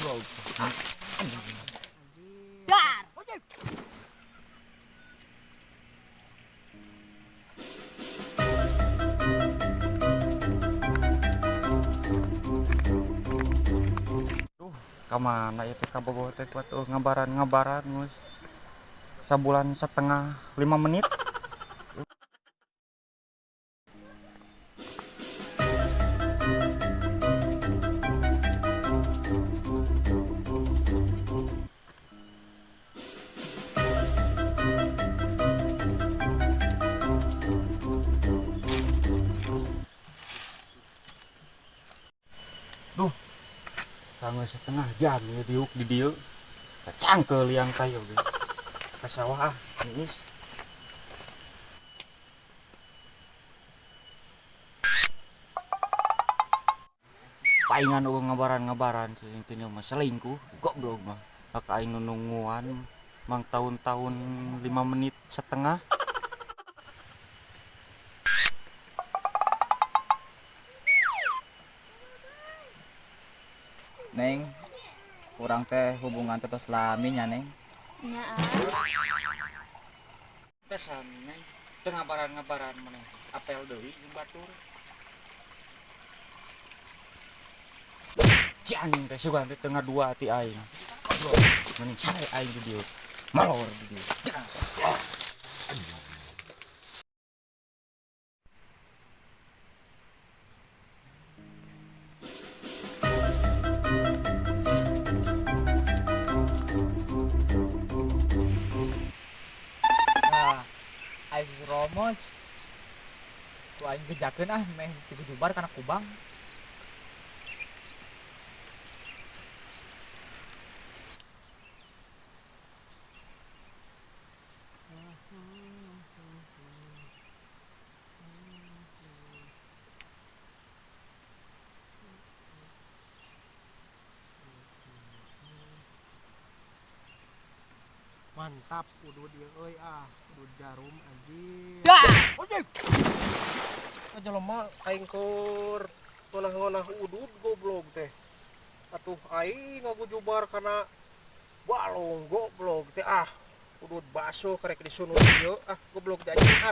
goblok. Dar. Duh, kamana ya teh kabogoh teh kuat ngabaran mus. Sabulan setengah 5 menit. Duh, tanggal setengah jam ya diuk di dieu. Cangkel liang kayu ge. Ka sawah geus. Paingan eueuh ngabaran sih intinya mah selingkuh, goblok mah. Kakak aing nungguan mang tahun-tahun 5 menit setengah. Neng, kurang teh hubungan tetes lami nya Neng. Nya Teh sami neng. Teu ngabaran maneh. Apel deui jeung batur. Jangan teh sugan teh tengah dua ti aing. Goblok, mending cai aing di dieu. Malor di dieu. Nah, aing romos. Tu aing gejakeun meh digejubar kana kubang. Mantap udud ieu euy udud jarum anjing. Dar. Anjing. Jelema aing keur ngeunah-ngeunah udud goblok teh. Atuh aing ngagujubar kana balong goblok teh udud baso karek disunut ieu goblok teh anjing